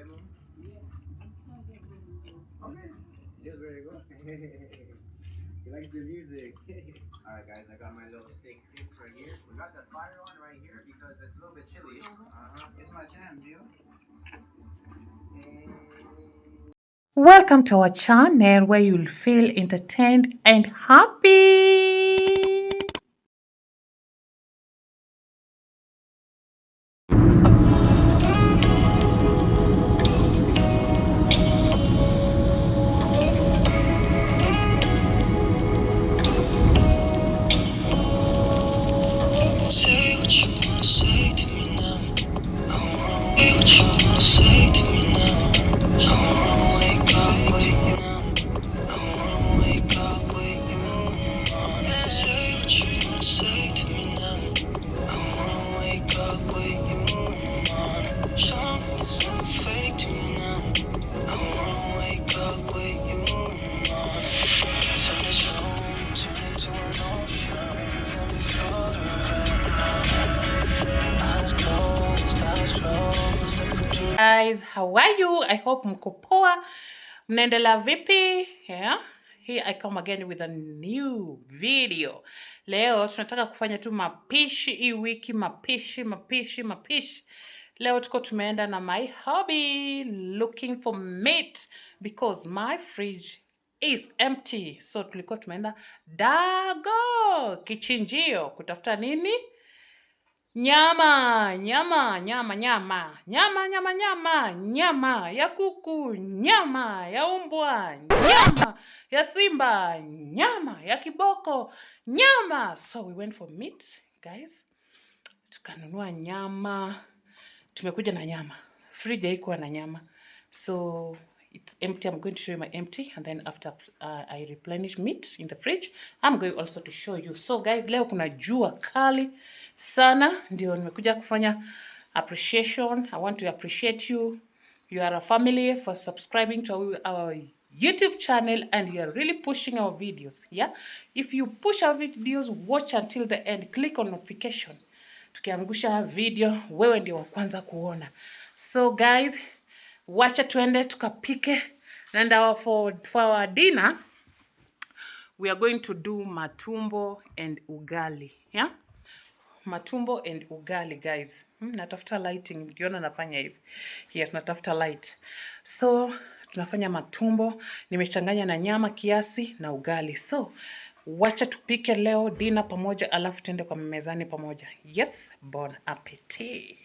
Okay. Just ready to go. He likes the music. Alright guys, I got my little steak sticks right here. We got the fire on right here because it's a little bit chilly. It's my jam, dude. Welcome to our channel where you'll feel entertained and happy. Say what you wanna say to me now. Say what you wanna say to me now. I wanna wake up with you now. I wanna wake up with you in the morning. Say what you wanna say to me now. I wanna wake up with you in the morning. Something's looking fake to me now. I wanna wake up with you in the morning. Turn this room, turn it to an ocean. Let me float around. Eyes closed, eyes closed. Guys, how are you? I hope mko poa. Mnaendelea vipi? Yeah. Here I come again with a new video. Leo tunataka kufanya tu mapishi hii wiki, mapishi. Leo tuko tumeenda na my hubby looking for meat because my fridge is empty. So tulikuwa tumeenda Dago kichinjio kutafuta nini? Nyama ya kuku, nyama ya umbwa, nyama ya simba, nyama ya kiboko, nyama. So we went for meat, guys. Tukanunua nyama. Tumekuja na nyama. Fridge haikuwa na nyama. So it's empty. I'm going to show you my empty, and then after I replenish meat in the fridge, I'm going also to show you. So guys, leo kuna jua kali sana, ndio nimekuja kufanya appreciation. I want to appreciate you. You are a family for subscribing to our YouTube channel, and you are really pushing our videos. Yeah, if you push our videos, watch until the end, click on notification. Tukiangusha video, wewe ndio wa kwanza kuona. So guys, wacha tuende tukapike. And for our dinner, we are going to do matumbo and ugali. Yeah? Matumbo and ugali, guys. Natafuta lighting. Mkiona nafanya hivi. Yes, natafuta light. So, tunafanya matumbo. Nimechanganya na nyama kiasi na ugali. So, wacha tupike leo dinner pamoja, alafu tuende kwa mezani pamoja. Yes, bon appetit.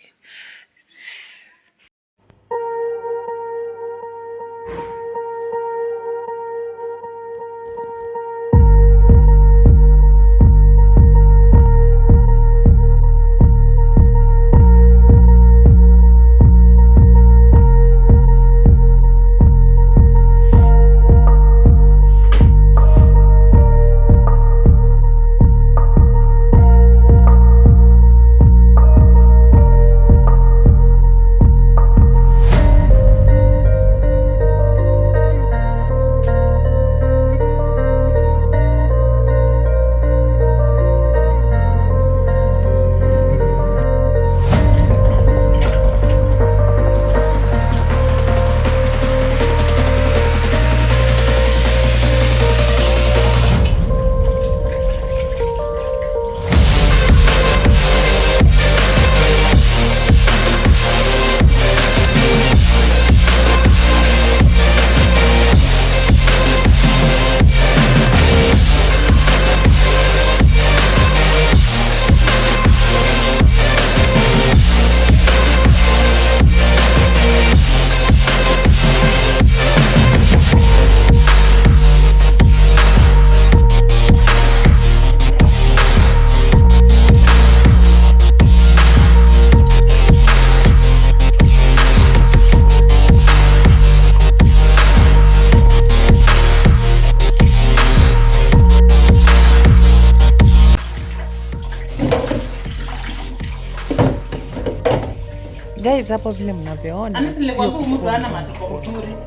Guys, hapo vile mnavyoona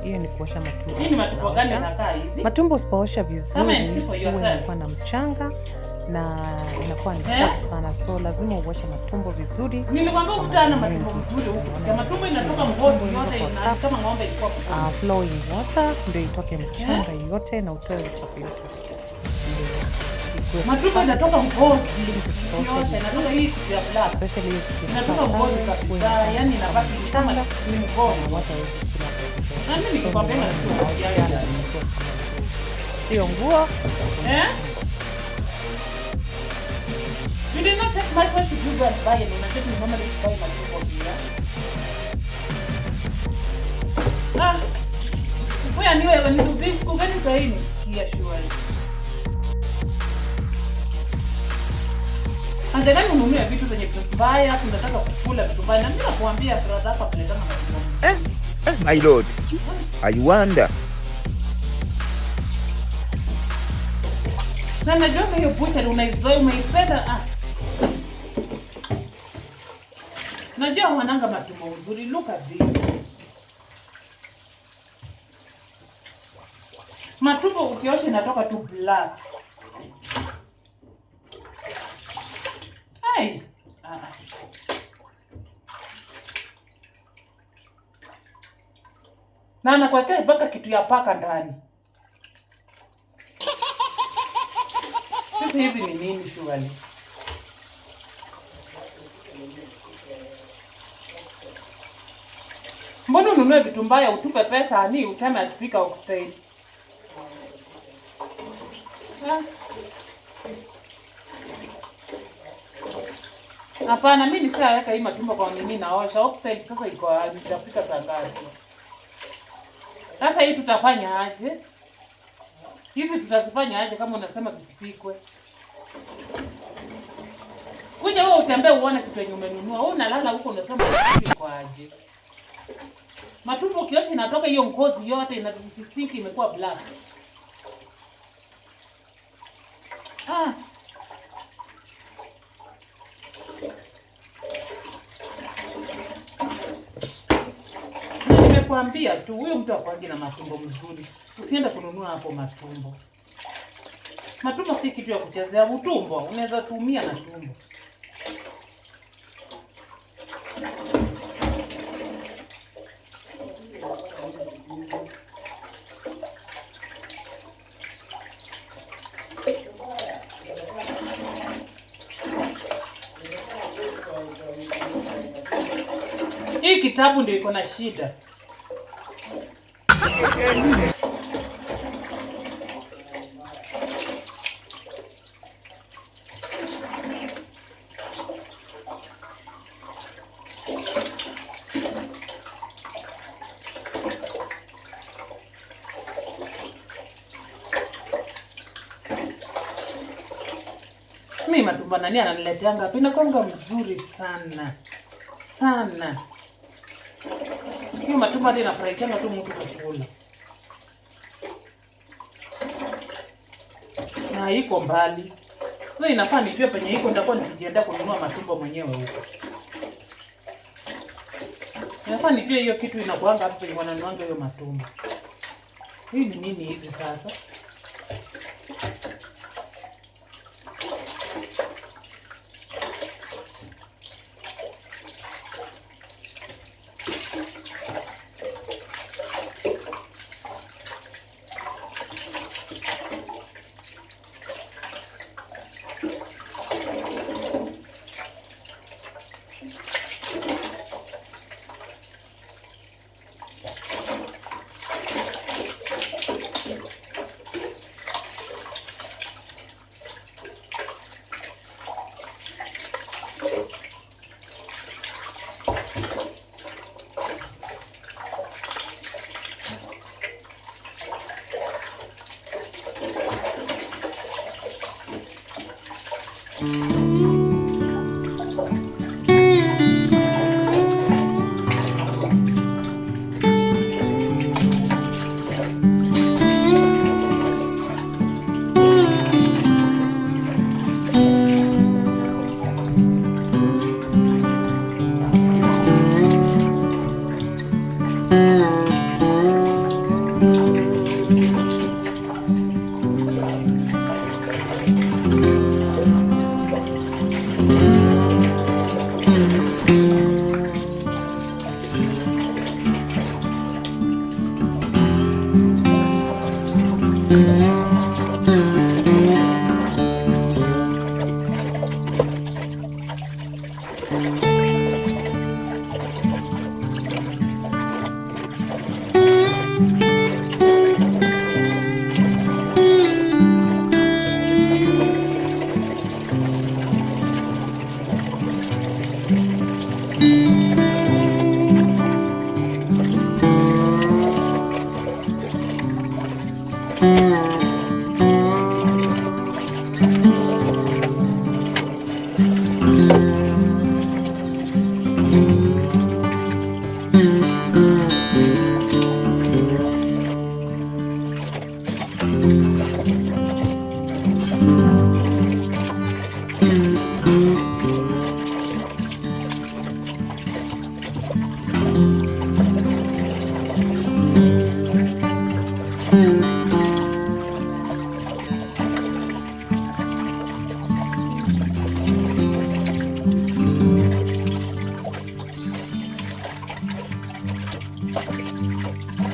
hiyo ni kuosha matumbo. Matumbo usipoosha vizuri inakuwa na mchanga na inakuwa ni chafu sana, so lazima uoshe matumbo vizuri. Nilikwambia ukutana matumbo mzuri huko. Sikia matumbo inatoka ngozi yote kama ng'ombe ilikuwa mzuri. Flowing water ndio itoke mchanga yote na utoe uchafu yote. Matumbo inatoka ngozi. Yote inatoka hii kitu ya black. Especially inatoka ngozi kabisa, yani inabaki kama ni ngozi. Na mimi nikikwambia na sio nguo. You did not take my question to go and buy it. And I didn't normally buy my food here. Wewe niwe when you this school gani kwa hii nisikia shwari. Anataka ununue vitu zenye vitu mbaya, tunataka kukula vitu mbaya. Na mimi nakuambia brother hapa peleka na mambo. My lord. I wonder. Na najua hiyo butcher unaizoea umeipenda. Najua wananga matumbo uzuri. Look at this. Matumbo ukiosha inatoka tu black. Hey. Na anakuwekea mpaka kitu ya paka ndani. Sasa hizi ni nini shughuli? Mbona ununue vitu mbaya utupe pesa ani useme atupika oxtail? Hapana, mimi nishaweka hii matumbo kwa mimi naosha. Oxtail sasa iko nitapika saa ngapi? Sasa hii tutafanya aje? Hizi tutazifanya aje kama unasema zisipikwe? Kuja wewe utembee uone kitu yenye umenunua. Wewe unalala huko unasema zisipikwe aje? Matumbo ukiosha inatoka hiyo ngozi yote inadishinki imekuwa black. Nimekuambia tu huyo mtu akwangi na matumbo mzuri. Usiende kununua hapo matumbo. Matumbo si kitu ya kuchezea. Utumbo unaweza tumia na tumbo. Hii kitabu ndio iko na shida. Mimi matumbo nani ananiletea ngapi? Inakonga mzuri sana. Sana. Hiyo matumbo ndio inafurahisha tu mtu kukula. Na iko mbali. Wewe inafaa nijue penye iko nitakuwa nikijiandaa kununua matumbo mwenyewe huko. Inafaa nijue hiyo kitu inakuanga hapo penye wananuanga hiyo matumbo. Hii ni nini hizi sasa?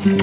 Guys,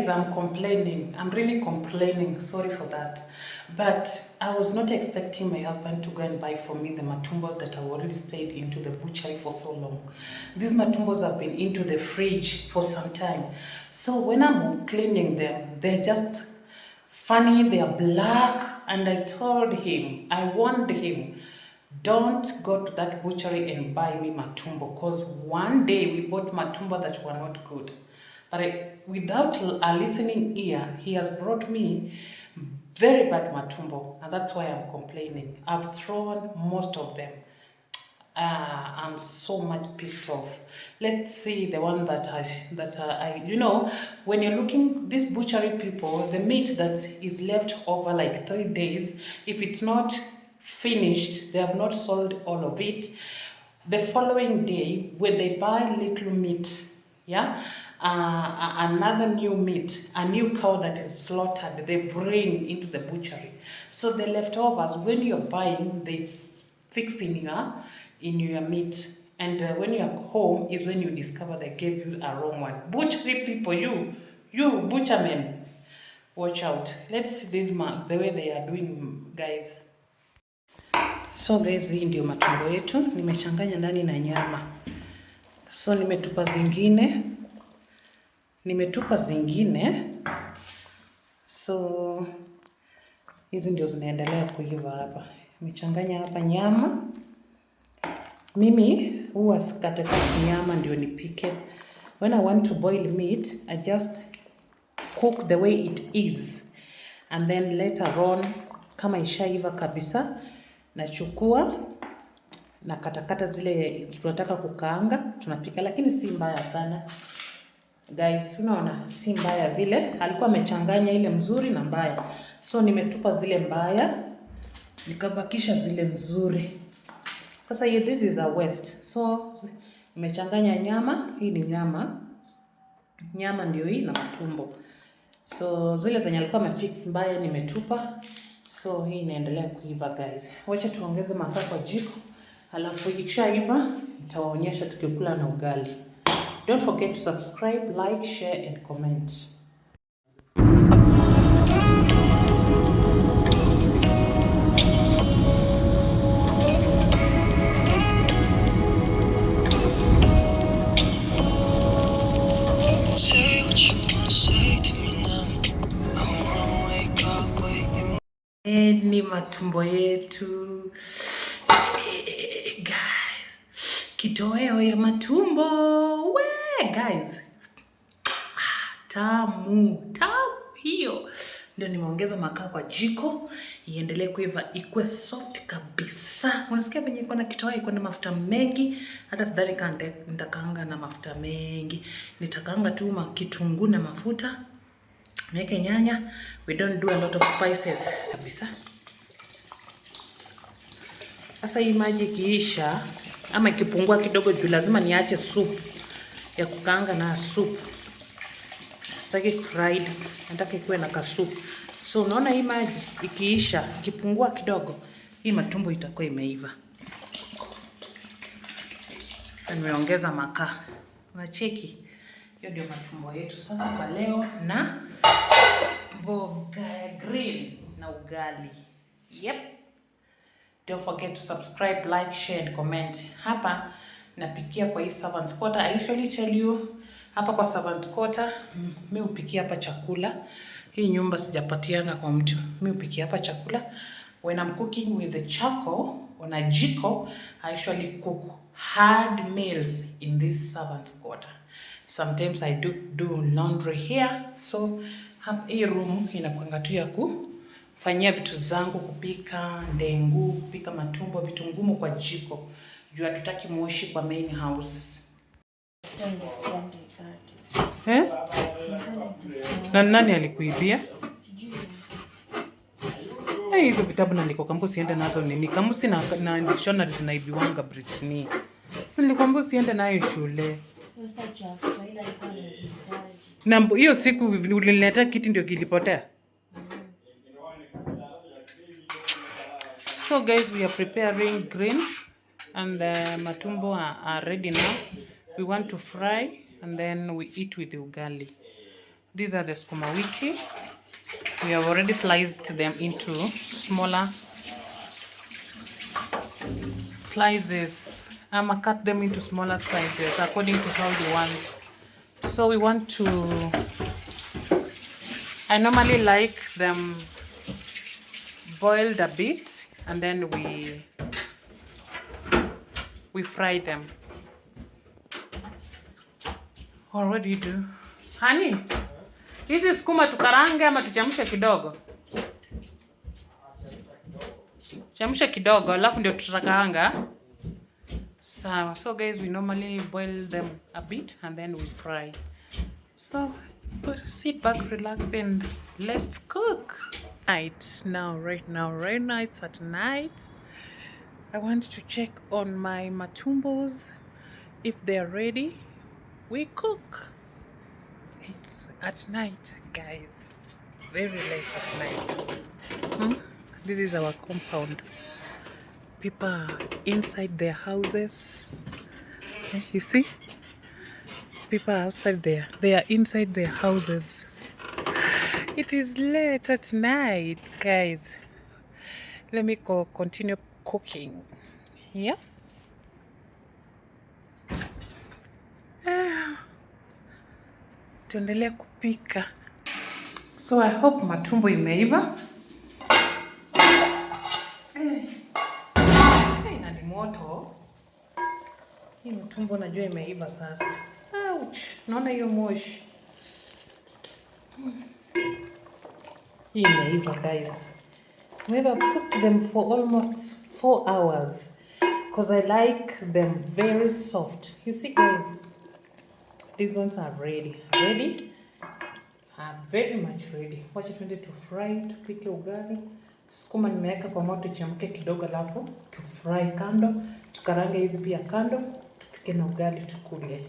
I'm complaining. I'm really complaining. Sorry for that. But I was not expecting my husband to go and buy for me the matumbos that have already stayed into the butchery for so long. These matumbos have been into the fridge for some time. So when I'm cleaning them, they're just funny, they are black. And I told him, I warned him, don't go to that butchery and buy me matumbo, because one day we bought matumbo that were not good. But without a listening ear, he has brought me very bad matumbo, and that's why I'm complaining. I've thrown most of them. I'm so much pissed off. Let's see the one that I you know, when you're looking, these butchery people, the meat that is left over like 3 days, if it's not finished, they have not sold all of it. The following day, when they buy little meat, yeah, another new meat, a new cow that is slaughtered, they bring into the butchery. So the leftovers, when you're buying, they fix in your meat. And when you're home is when you discover they gave you a wrong one. Butchery people, you butchermen, watch out. Let's see this man, the way they are doing, guys. So guys, hii ndio matumbo yetu. Nimechanganya ndani na nyama. So nimetupa zingine. So hizi ndio zinaendelea kuiva hapa. Nimechanganya hapa nyama. Mimi huwa sikatakati nyama ndio nipike. When I want to boil meat, I just cook the way it is. And then later on, kama ishaiva kabisa, nachukua na katakata zile tunataka kukaanga, tunapika, lakini si mbaya sana. Guys, unaona si mbaya vile. Alikuwa amechanganya ile mzuri na mbaya. So nimetupa zile mbaya, nikabakisha zile nzuri. Sasa this is a waste. So nimechanganya nyama, hii ni nyama. Nyama ndio hii na matumbo. So zile zenye alikuwa amefix mbaya nimetupa. So hii inaendelea kuiva guys. Wacha tuongeze makaa kwa jiko. Alafu ikishaiva nitawaonyesha tukikula na ugali. Don't forget to subscribe, like, share and comment. Ni matumbo yetu. Guys. Kitoweo ya matumbo. We guys. Tamu hiyo. Ndio nimeongeza makaa kwa jiko. Iendelee kuiva ikwe soft kabisa. Unasikia venye iko na kitoweo iko na mafuta mengi. Hata sidhani kama nitakaanga na mafuta mengi. Nitakaanga tu kitunguu na mafuta. Niweke nyanya. We don't do a lot of spices. Kabisa. Sasa hii maji ikiisha ama ikipungua kidogo juu lazima niache soup ya kukaanga na soup. Sitaki fried, nataka ikuwe na kasup. So unaona hii maji ikiisha, ikipungua kidogo, hii matumbo itakuwa imeiva. Nimeongeza makaa. Unacheki? Hiyo ndio matumbo yetu sasa kwa leo na mboga ya green na ugali. Yep. Don't forget to subscribe, like, share and comment. Hapa napikia kwa hii servant quarter. I usually tell you hapa kwa servant quarter mimi hupikia hapa chakula. Hii nyumba sijapatiana kwa mtu. Mimi hupikia hapa chakula. When I'm cooking with the charcoal on a jiko, I usually cook hard meals in this servant quarter. Sometimes I do laundry here. So hii room inakuanga tu ya kufanyia vitu zangu, kupika ndengu, kupika matumbo, vitu ngumu kwa jiko. Juu hatutaki moshi kwa main house. Na nani alikuibia? Hizo vitabu naliko kambusi siende nazo nini? Kambusi na dictionary zinaibiwanga Britney. Sasa nilikwambia usiende nayo shule. Na hiyo siku ulileta kiti ndio kilipotea. So guys, we are preparing greens and matumbo are ready now. We want to fry and then we eat with the ugali. These are the Sukuma Wiki. We have already sliced them into smaller slices. Cut them into smaller sizes according to how you want. So we want to, I normally like them boiled a bit and then we fry them. Or what do you do? Honey, hizi sukuma tukarange ama tuchemshe kidogo? Chemsha kidogo alafu ndio tutakaanga. So guys, we normally boil them a bit and then we fry. So sit back, relax and let's cook. Right now it's at night. I want to check on my matumbos. If they're ready, we cook. It's at night, guys. Very late at night. This is our compound. People are inside their houses. Okay, you see? People are outside there. They are inside their houses. It is late at night, guys. Let me continue cooking. Yeah? Tuendelee kupika. So I hope matumbo imeiva. Na ni moto. Hii matumbo najua imeiva sasa. Ouch, naona hiyo moshi. Hii imeiva guys. We have cooked them for almost 4 hours. because I like them very soft. You see, guys, these ones are ready. Very much ready. Wacha tuende to fry, tupike ugali. Sukuma nimeweka kwa moto ichemke kidogo, alafu to fry kando, tukarange hizi pia kando, tupike na ugali tukule.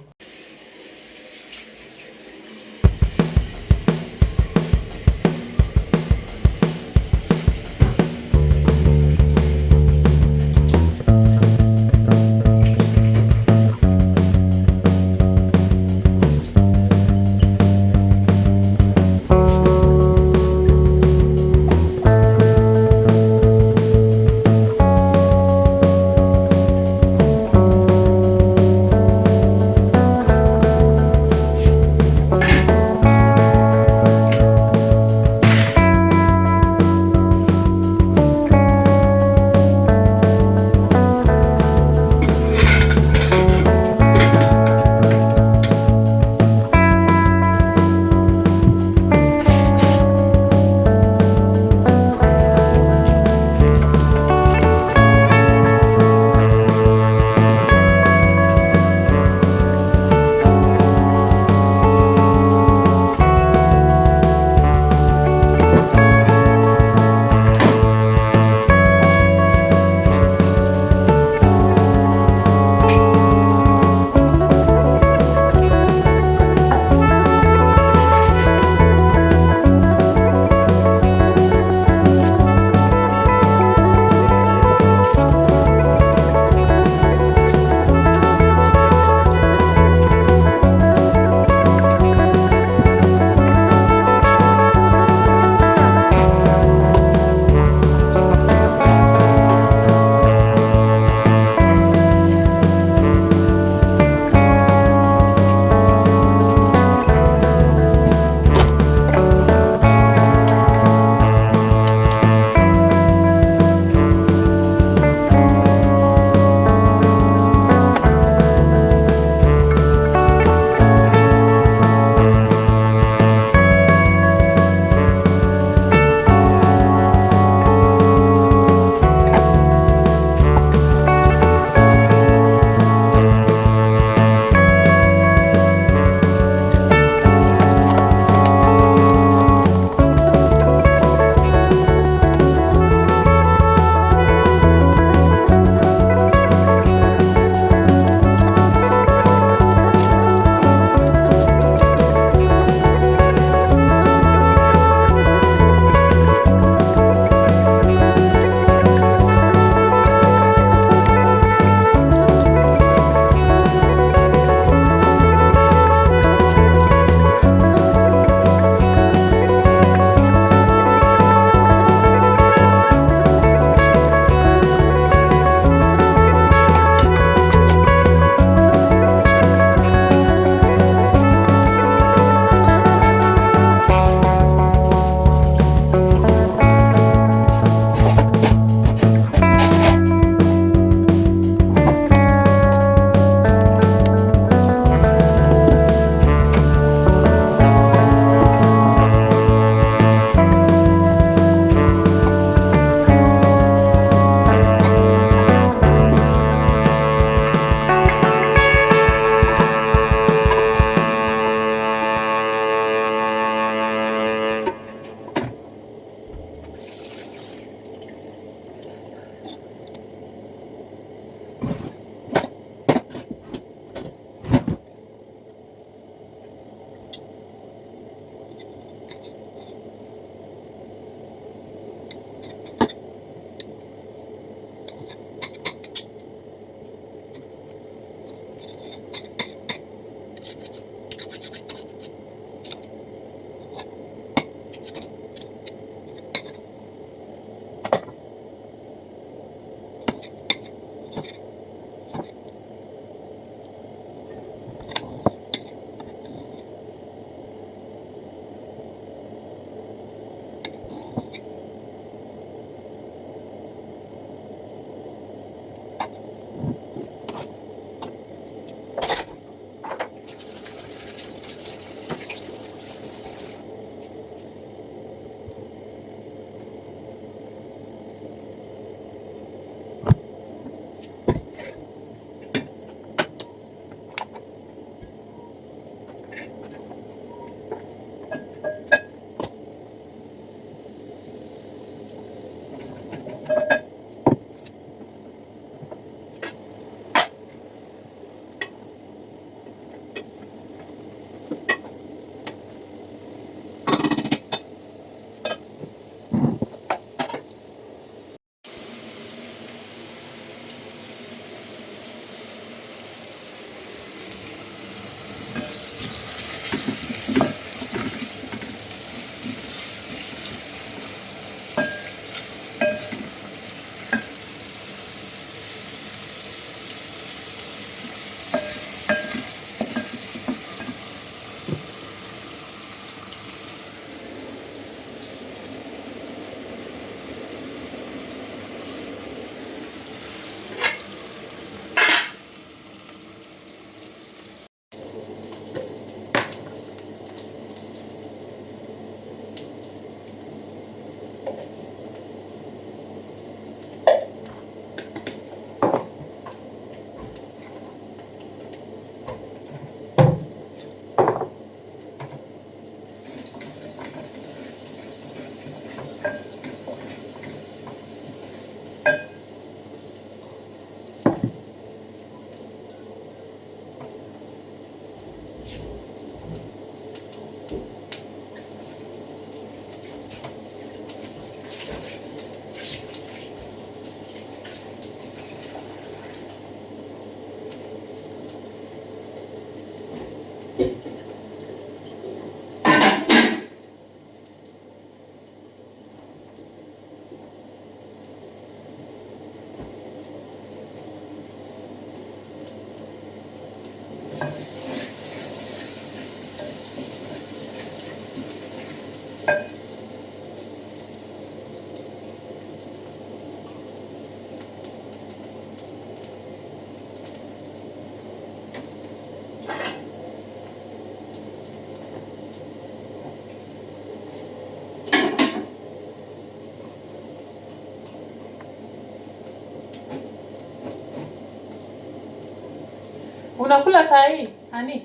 Unakula saa hii, hani?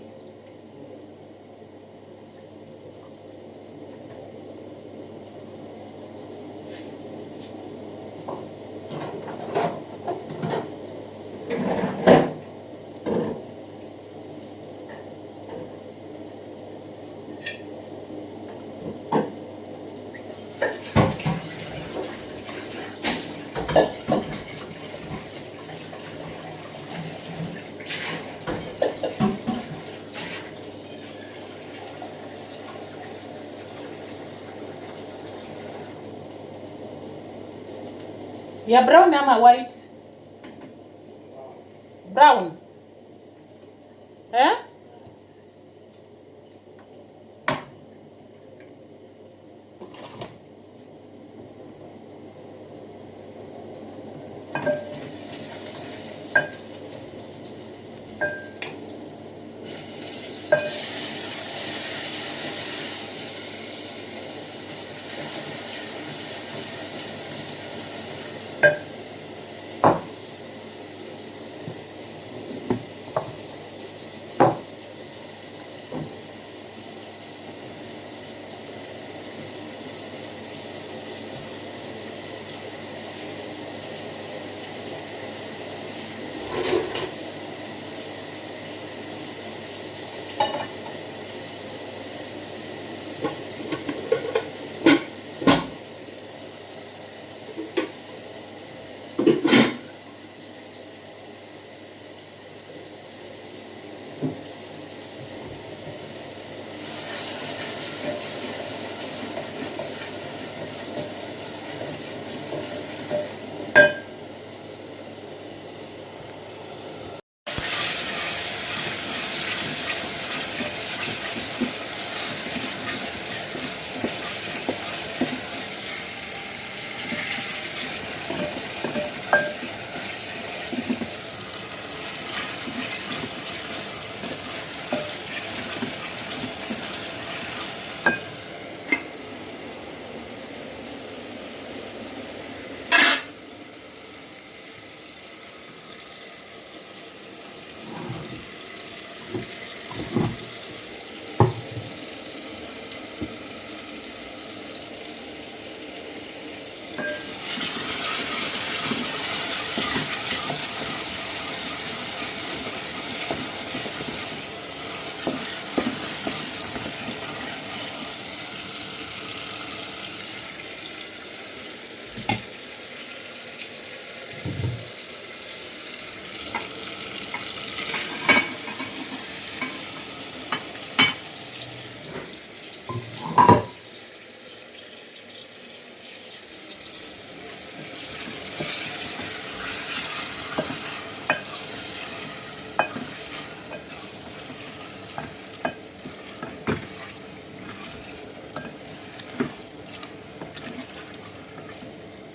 Ya brown ama white? Brown. Eh?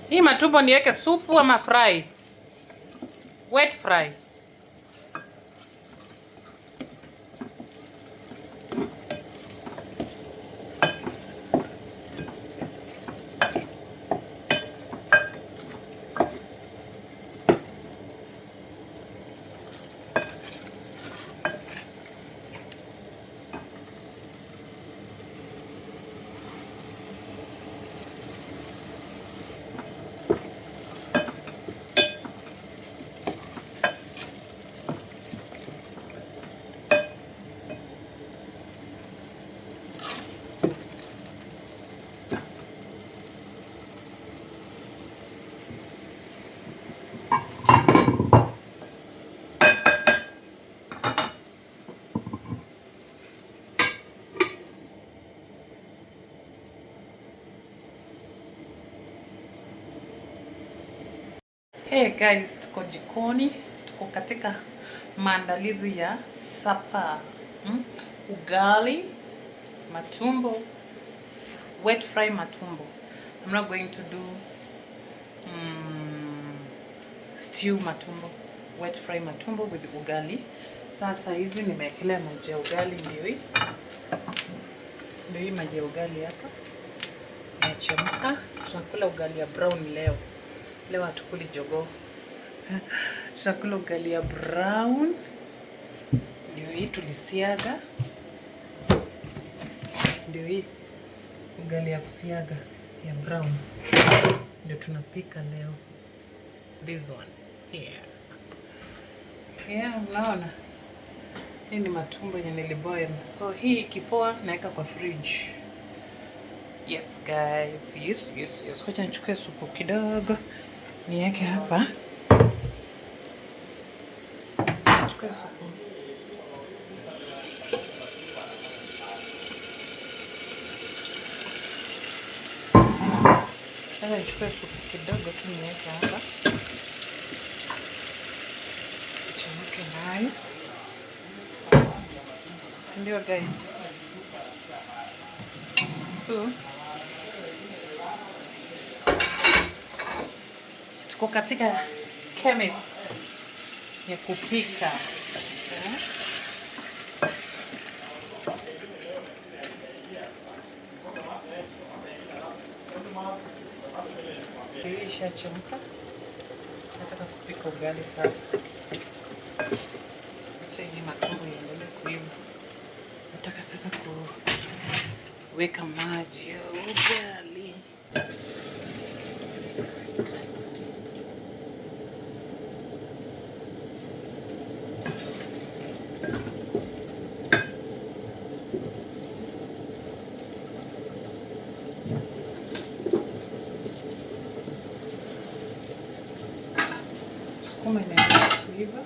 Hii matumbo niweke supu ama fry? Wet fry. Hey guys, tuko jikoni, tuko katika maandalizi ya supper. Ugali, matumbo, wet fry matumbo. I'm not going to do stew matumbo, wet fry matumbo with ugali. Sasa hizi nimewekelea maji ya ugali, ndio hii. Ndio hii maji ya ugali hapa. Inachemka. Tunakula ugali ya brown leo. Leo hatukuli jogoo. Tutakula ugali ya brown. Ndio hii tulisiaga. Ndio hii ugali ya kusiaga ya brown. Ndio tunapika leo. This one here. Yeah, unaona? Hii ni matumbo yenye niliboil. So hii ikipoa naweka kwa fridge. Yes guys. Yes. Wacha nichukue supu kidogo. Niweke hapa. Nichukue supu. Sasa nichukue supu kidogo tu niweke hapa. Chemke nayo. Ndio guys. So tuko katika chemist ya kupika. Hii ishachemka. Nataka kupika ugali sasa. Acha hii matumbo iendelee kuiva. Nataka sasa kuweka maji ya ugali. Sukuma inaendelea kuiva.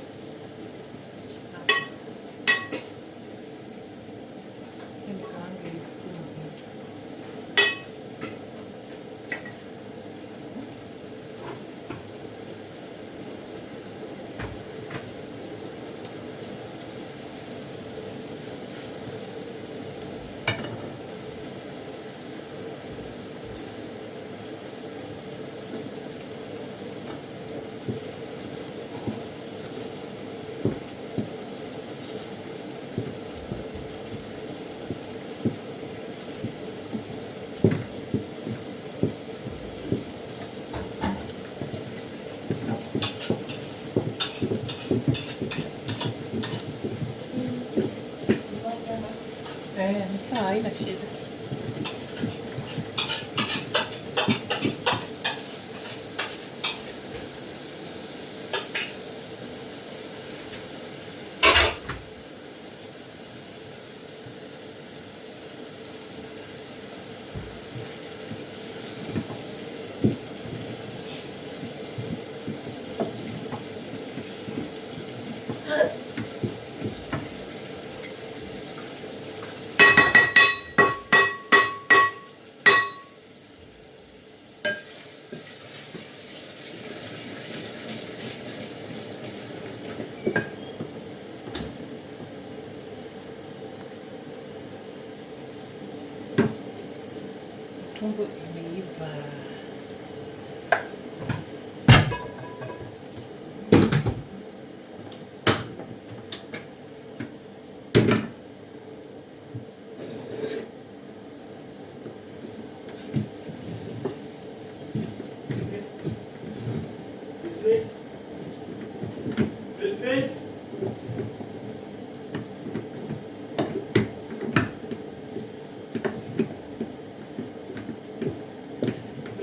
Ni sawa, haina shida. Tumbo imeiva.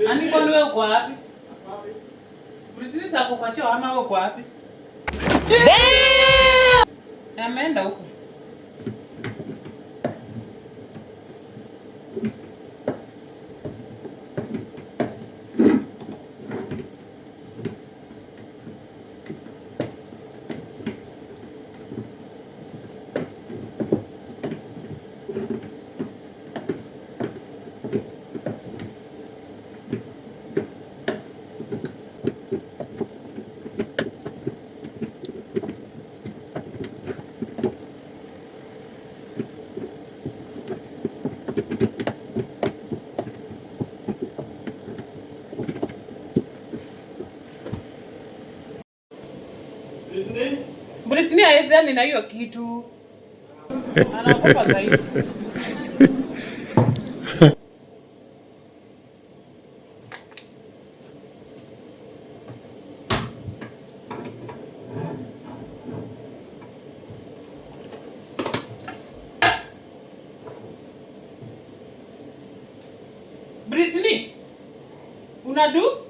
Ani kwani wewe uko wapi? Mlisisi hapo kwa choo ama wewe uko wapi? Ameenda huko. Britney haezani na hiyo kitu. Anaogopa zaidi. Unadu?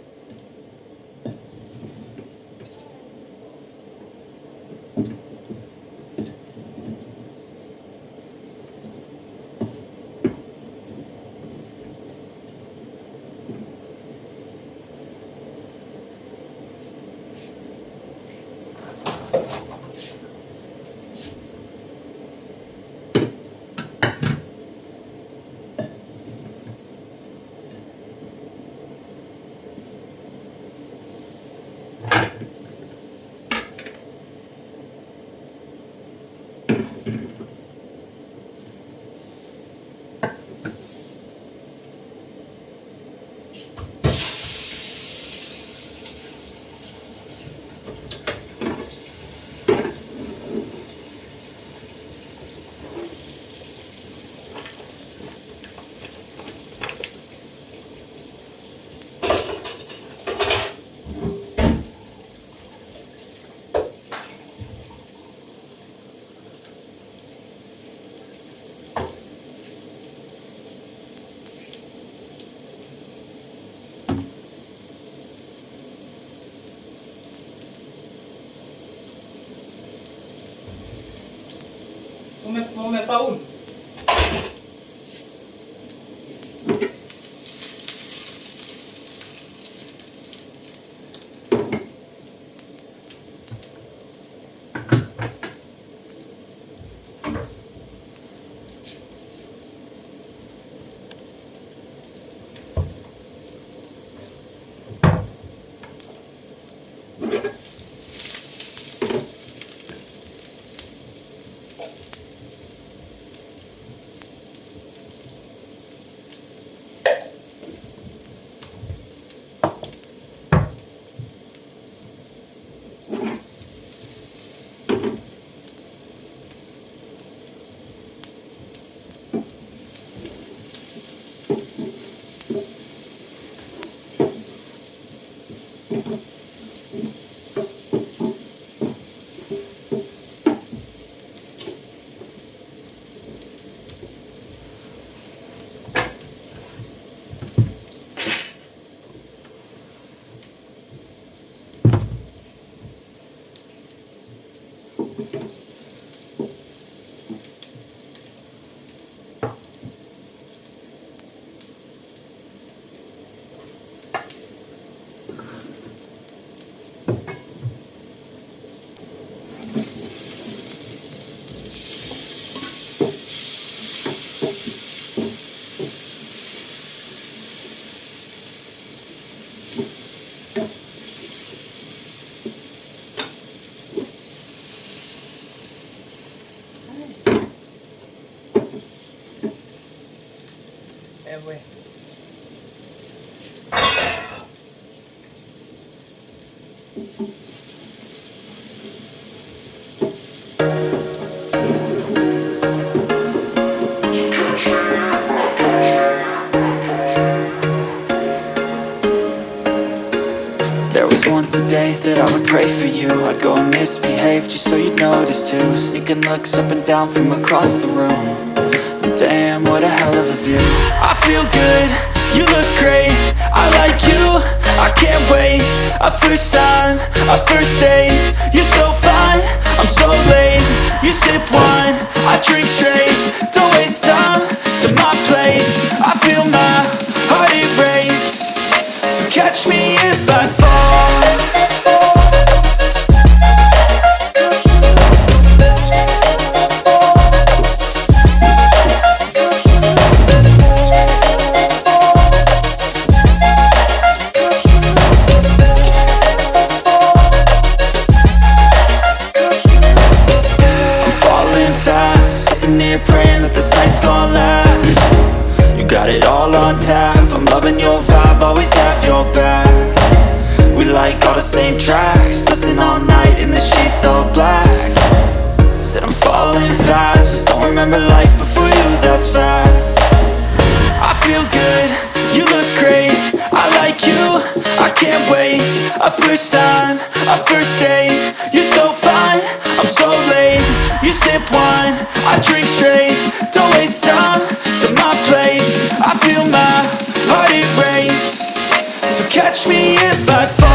Umefaulu? Ewe. There was once a day that I would pray for you. I'd go and misbehave just so you'd notice too. Sneaking looks up and down from across the room. Damn, what a hell of a view. I feel good, you look great, I like you, I can't wait. A first time, a first date, you're so fine, I'm so late. You sip wine, I drink straight, don't waste time to my place. I feel my heart erase, so catch me if I fall. Praying that this night's gonna last. You got it all on tap, I'm loving your vibe, always have your back. We like all the same tracks, listen all night in the sheets all black. Said I'm falling fast, just don't remember life before you, that's fact. I feel good, you look great, I like you, I can't wait. A first time, a first date, you're so fine, I'm so late. You sip wine, I drink straight, don't waste time to my place. I feel my heart erase, so catch me if I fall.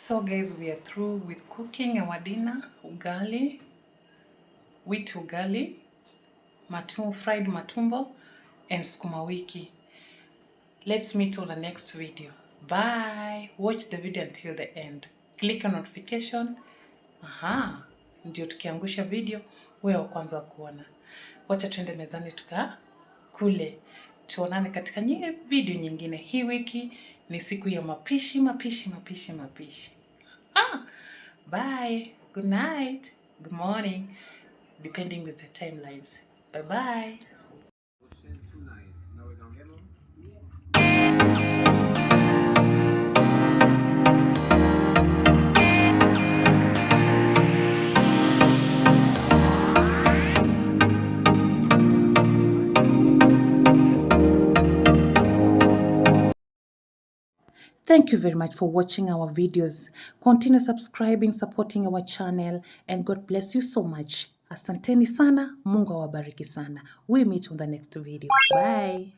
So guys, we are through with cooking our dinner, ugali, wheat ugali, fried matumbo, and Sukuma Wiki. Let's meet on the next video. Bye. Watch the video until the end. Click on notification. Ndio tukiangusha video, wewe wa kwanza kuona. Wacha tuende mezani kule. Tuonane katika video nyingine. Hii wiki ni siku ya mapishi. Bye. Good night. Good morning. Depending with the timelines. Bye bye. Thank you very much for watching our videos. Continue subscribing, supporting our channel, and God bless you so much. Asanteni sana, Mungu awabariki sana. We meet on the next video. Bye.